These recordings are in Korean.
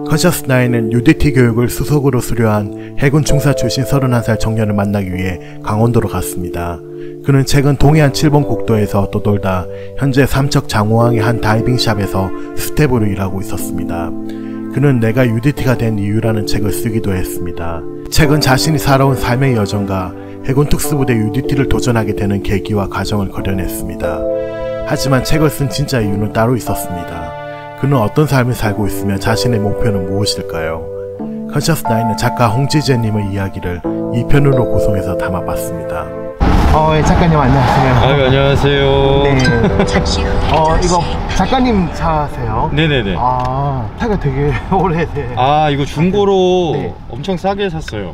컨셔스 나인은 UDT 교육을 수석으로 수료한 해군 중사 출신 31살 청년을 만나기 위해 강원도로 갔습니다. 그는 최근 동해안 7번 국도에서 떠돌다 현재 삼척 장호항의 한 다이빙샵에서 스텝으로 일하고 있었습니다. 그는 내가 UDT가 된 이유라는 책을 쓰기도 했습니다. 책은 자신이 살아온 삶의 여정과 해군 특수부대 UDT를 도전하게 되는 계기와 과정을 그려냈습니다. 하지만 책을 쓴 진짜 이유는 따로 있었습니다. 그는 어떤 삶을 살고 있으며 자신의 목표는 무엇일까요? 컨셔스 나인은 작가 홍지재님의 이야기를 2편으로 구성해서 담아봤습니다. 작가님 안녕하세요. 안녕하세요. 네. 이거 작가님 차세요? 네네네. 차가 되게 오래돼. 이거 중고로 네. 엄청 싸게 샀어요.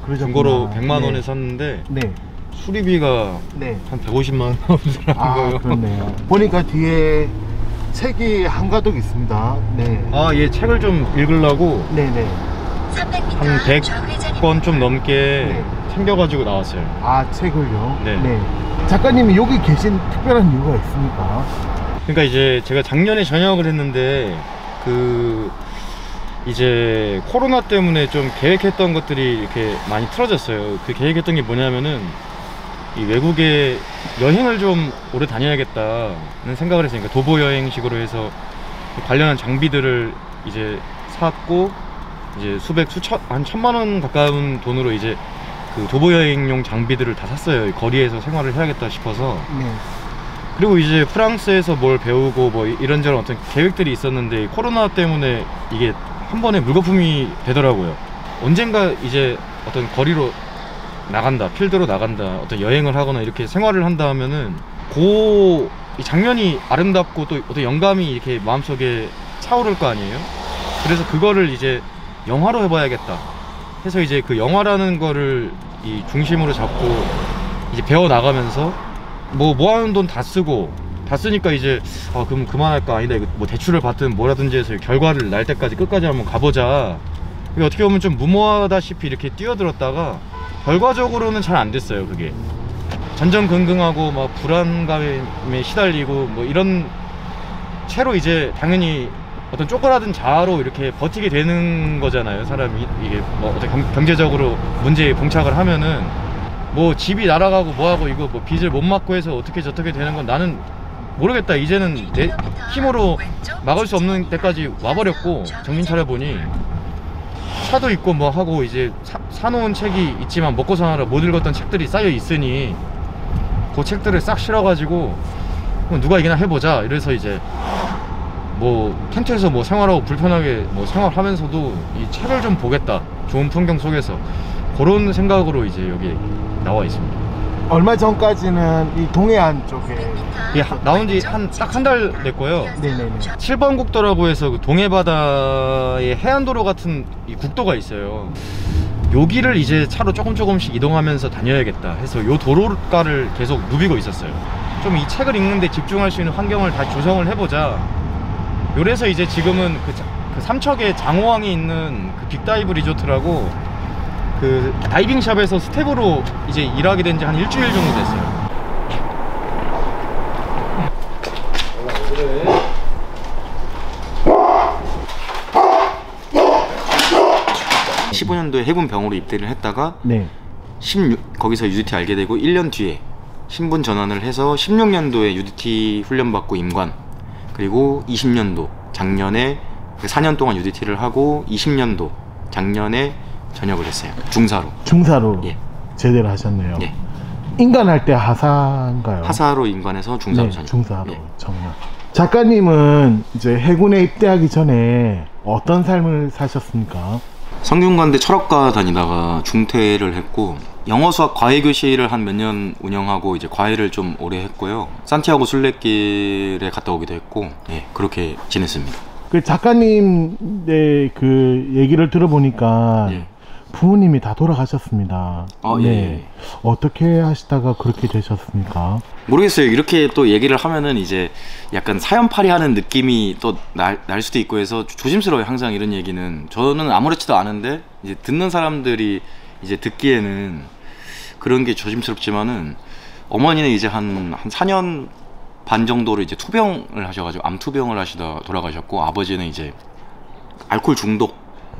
그러셨구나. 중고로 100만 원에 네. 샀는데 네. 수리비가 네. 한 150만 원 들어간 거예요. 그렇네요. 보니까 뒤에 책이 한가득 있습니다. 네. 얘 책을 좀 읽으려고 네네. 한 100권 좀 넘게 네. 챙겨가지고 나왔어요. 책을요? 네. 작가님이 여기 계신 특별한 이유가 있습니까? 그러니까 이제 제가 작년에 전역을 했는데 이제 코로나 때문에 좀 계획했던 것들이 이렇게 많이 틀어졌어요. 그 계획했던 게 뭐냐면은 이 외국에 여행을 좀 오래 다녀야겠다는 생각을 했으니까 도보 여행식으로 해서 관련한 장비들을 이제 샀고, 이제 한 1000만 원 가까운 돈으로 이제 그 도보 여행용 장비들을 다 샀어요. 거리에서 생활을 해야겠다 싶어서. 네. 그리고 이제 프랑스에서 뭘 배우고 뭐 이런저런 어떤 계획들이 있었는데 코로나 때문에 이게 한 번에 물거품이 되더라고요. 언젠가 이제 어떤 거리로 나간다, 필드로 나간다, 어떤 여행을 하거나 이렇게 생활을 한다 하면은 이 장면이 아름답고 또 어떤 영감이 이렇게 마음속에 차오를 거 아니에요. 그래서 그거를 이제 영화로 해봐야겠다 해서 이제 그 영화라는 거를 이 중심으로 잡고 이제 배워 나가면서 모아놓은 돈 다 쓰니까 이제 그럼 그만할까, 아니다, 이거 뭐 대출을 받든 뭐라든지 해서 결과를 날 때까지 끝까지 한번 가보자. 그게 어떻게 보면 좀 무모하다시피 이렇게 뛰어들었다가 결과적으로는 잘 안 됐어요. 그게 전전긍긍하고 막 불안감에 시달리고 뭐 이런 채로 이제 당연히 어떤 쪼그라든 자아로 이렇게 버티게 되는 거잖아요, 사람이. 이게 뭐 어떤 경제적으로 문제에 봉착을 하면은 뭐 집이 날아가고 뭐하고 이거 뭐 빚을 못 막고 해서 어떻게 저떻게 되는 건 나는 모르겠다, 이제는 내 힘으로 막을 수 없는 데까지 와버렸고, 정신 차려보니 차도 있고 뭐 하고 이제 사놓은 책이 있지만 먹고 사느라 못 읽었던 책들이 쌓여 있으니 그 책들을 싹 실어가지고 누가 이기나 해보자 이래서 이제 뭐 텐트에서 뭐 생활하고 불편하게 뭐 생활하면서도 이 책을 좀 보겠다, 좋은 풍경 속에서, 그런 생각으로 이제 여기 나와 있습니다. 얼마 전까지는 이 동해안 쪽에 나온 지 딱 한 달 됐고요. 네네네. 7번 국도라고 해서 그 동해바다에 해안도로 같은 이 국도가 있어요. 여기를 이제 차로 조금씩 이동하면서 다녀야겠다 해서 요 도로가를 계속 누비고 있었어요. 좀 이 책을 읽는데 집중할 수 있는 환경을 다시 조성을 해보자. 요래서 이제 지금은 그 삼척에 장호항에 있는 그 빅다이브 리조트라고 그 다이빙샵에서 스텝으로 이제 일하게 된 지 한 일주일 정도 됐어요. 15년도에 해군병으로 입대를 했다가 네. 거기서 UDT 알게 되고 1년 뒤에 신분 전환을 해서 16년도에 UDT 훈련받고 임관, 그리고 20년도 작년에 4년 동안 UDT를 하고 20년도 작년에 전역을 했어요. 중사로. 예. 제대를 하셨네요. 예. 인관할 때 하사인가요? 하사로 인관해서 중사로 네, 전역. 중사로 예. 전역. 작가님은 이제 해군에 입대하기 전에 어떤 삶을 사셨습니까? 성균관대 철학과 다니다가 중퇴를 했고, 영어 수학 과외 교실을 한 몇 년 운영하고 이제 과외를 좀 오래 했고요. 산티아고 순례길에 갔다 오기도 했고, 예, 그렇게 지냈습니다. 그 작가님의 그 얘기를 들어보니까 예. 부모님이 다 돌아가셨습니다. 예. 네. 어떻게 하시다가 그렇게 되셨습니까? 모르겠어요. 이렇게 또 얘기를 하면은 이제 약간 사연팔이 하는 느낌이 또 날 수도 있고 해서 조심스러워요. 항상 이런 얘기는. 저는 아무렇지도 않은데 이제 듣는 사람들이 이제 듣기에는 그런 게 조심스럽지만은, 어머니는 이제 한 4년 반 정도로 이제 투병을 하셔가지고 암투병을 하시다 돌아가셨고, 아버지는 이제 알코올 중독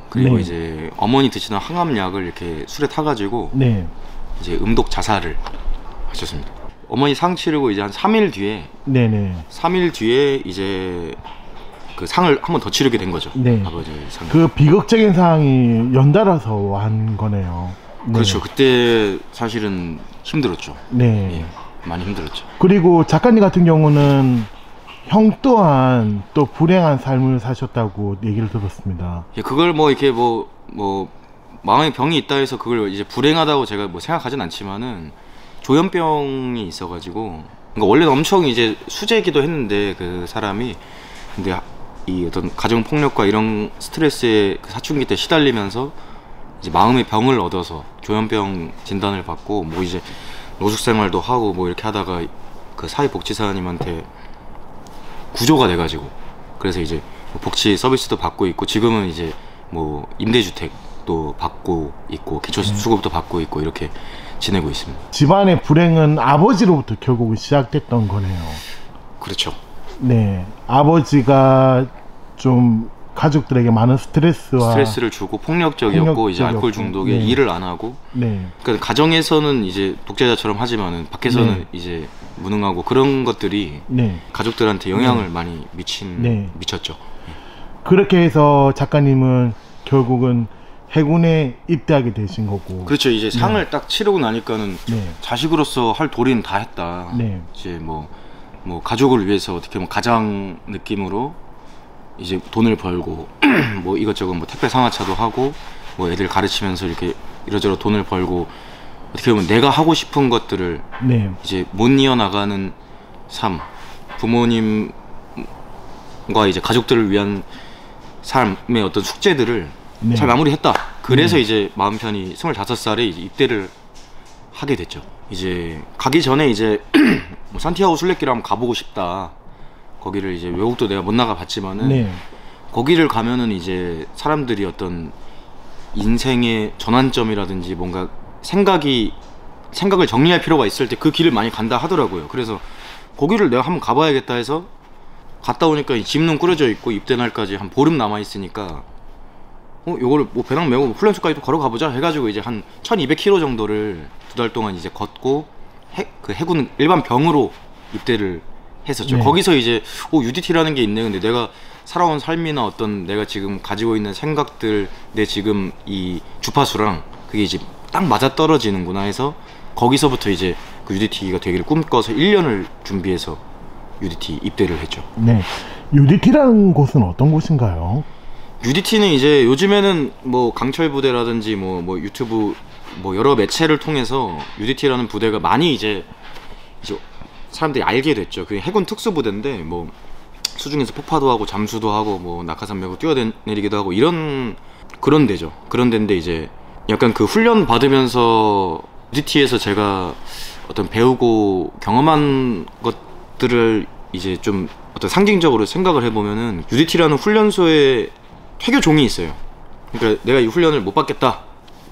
그리고 네. 이제 어머니 드시던 항암약을 이렇게 술에 타가지고 네. 이제 음독 자살을 하셨습니다. 어머니 상 치르고 이제 한 3일 뒤에 네네. 3일 뒤에 이제 그 상을 한 번 더 치르게 된 거죠. 네. 아버지 상. 그 비극적인 상황이 연달아서 한 거네요. 네. 그렇죠. 그때 사실은 힘들었죠. 네. 예, 많이 힘들었죠. 그리고 작가님 같은 경우는 형 또한 또 불행한 삶을 사셨다고 얘기를 들었습니다. 예, 그걸 뭐 이렇게 뭐 마음에 병이 있다 해서 그걸 이제 불행하다고 제가 뭐 생각하진 않지만은 조현병이 있어가지고 그러니까 원래는 엄청 이제 수재이기도 했는데 그 사람이 근데 이 어떤 가정 폭력과 이런 스트레스에 그 사춘기 때 시달리면서 이제 마음의 병을 얻어서 조현병 진단을 받고 뭐 이제 노숙 생활도 하고 뭐 이렇게 하다가 그 사회복지사님한테 구조가 돼가지고 그래서 이제 뭐 복지 서비스도 받고 있고 지금은 이제 뭐 임대주택도 받고 있고 기초수급도 받고 있고 이렇게 지내고 있습니다. 집안의 불행은 아버지로부터 결국은 시작됐던 거네요. 그렇죠. 네. 아버지가 좀 가족들에게 많은 스트레스를 주고 폭력적이었고 이제 알코올 중독에 네. 일을 안 하고 네. 그러니까 가정에서는 이제 독재자처럼 하지만은 밖에서는 네. 이제 무능하고 그런 것들이 네. 가족들한테 영향을 네. 많이 네. 미쳤죠. 그렇게 해서 작가님은 결국은 해군에 입대하게 되신 거고. 그렇죠. 이제 상을 딱 치르고 나니까는 네. 자식으로서 할 도리는 다 했다. 네. 이제 뭐 가족을 위해서 어떻게 보면 가장 느낌으로 이제 돈을 벌고 뭐 이것저것 뭐 택배 상하차도 하고 뭐 애들 가르치면서 이렇게 이러저러 돈을 벌고 어떻게 보면 내가 하고 싶은 것들을 네. 이제 못 이어나가는 삶, 부모님과 이제 가족들을 위한 삶의 어떤 숙제들을 네. 잘 마무리했다. 그래서 네. 이제 마음 편히 25살에 이제 입대를 하게 됐죠. 이제 가기 전에 이제 뭐 산티아고 순례길 한번 가보고 싶다. 거기를 이제 외국도 내가 못 나가 봤지만은 네. 거기를 가면은 이제 사람들이 어떤 인생의 전환점이라든지 뭔가 생각을 정리할 필요가 있을 때 그 길을 많이 간다 하더라고요. 그래서 거기를 내가 한번 가봐야겠다 해서 갔다 오니까 집눈 꾸려져 있고 입대 날까지 한 보름 남아 있으니까 요거를 뭐 배낭 메고 훈련소까지 또 걸어가 보자 해가지고 이제 한 1200km 정도를 2달 동안 이제 걷고 그 해군 일반 병으로 입대를 했었죠. 네. 거기서 이제 UDT라는 게 있네. 근데 내가 살아온 삶이나 어떤 내가 지금 가지고 있는 생각들, 내 지금 이 주파수랑 그게 이제 딱 맞아 떨어지는구나 해서 거기서부터 이제 그 UDT가 되기를 꿈꿔서 1년을 준비해서 UDT 입대를 했죠. 네. UDT라는 곳은 어떤 곳인가요? UDT는 이제 요즘에는 뭐 강철 부대라든지 뭐 유튜브 뭐 여러 매체를 통해서 UDT라는 부대가 많이 이제 사람들이 알게 됐죠. 그 해군 특수부대인데 뭐 수중에서 폭파도 하고 잠수도 하고 뭐 낙하산 메고 뛰어내리기도 하고 이런 그런 데죠. 그런 데인데 이제 약간 그 훈련 받으면서 UDT에서 제가 어떤 배우고 경험한 것들을 이제 좀 어떤 상징적으로 생각을 해보면은 UDT라는 훈련소에 퇴교 종이 있어요. 그러니까 내가 이 훈련을 못 받겠다,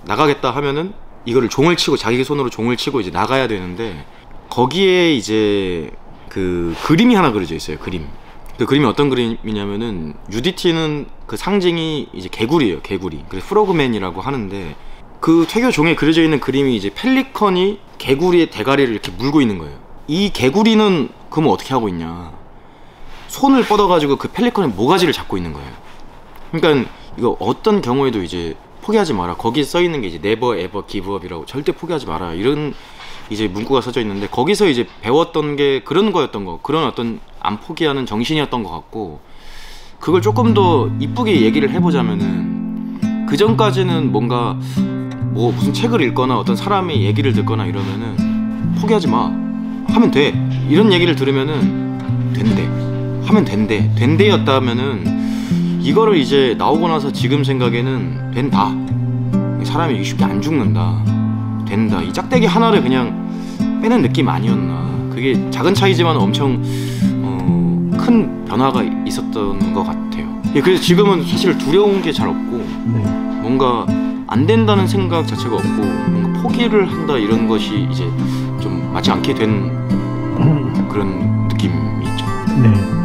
나가겠다 하면은 이거를 종을 치고 자기 손으로 종을 치고 이제 나가야 되는데 거기에 이제 그 그림이 하나 그려져 있어요. 그림. 그 그림이 어떤 그림이냐면은 UDT는 그 상징이 이제 개구리예요. 개구리. 그래서 프로그맨이라고 하는데 그 퇴교 종에 그려져 있는 그림이 이제 펠리컨이 개구리의 대가리를 이렇게 물고 있는 거예요. 이 개구리는 그러면 어떻게 하고 있냐? 손을 뻗어가지고 그 펠리컨의 모가지를 잡고 있는 거예요. 그러니까 이거 어떤 경우에도 이제 포기하지 마라. 거기에 써 있는 게 이제 never ever give up이라고 절대 포기하지 마라. 이런 이제 문구가 써져 있는데 거기서 이제 배웠던 게 그런 거였던 거. 그런 어떤 안 포기하는 정신이었던 것 같고 그걸 조금 더 이쁘게 얘기를 해보자면은 그 전까지는 뭔가 뭐 무슨 책을 읽거나 어떤 사람의 얘기를 듣거나 이러면은 포기하지 마. 하면 돼. 이런 얘기를 들으면은 된대. 하면 된대. 된대였다면은 이거를 이제 나오고 나서 지금 생각에는 된다. 사람이 쉽게 안 죽는다. 된다. 이 짝대기 하나를 그냥 빼는 느낌 아니었나. 그게 작은 차이지만 엄청 큰 변화가 있었던 것 같아요. 그래서 지금은 사실 두려운 게 잘 없고 네. 뭔가 안 된다는 생각 자체가 없고 뭔가 포기를 한다 이런 것이 이제 좀 맞지 않게 된 그런 느낌이 있죠. 네.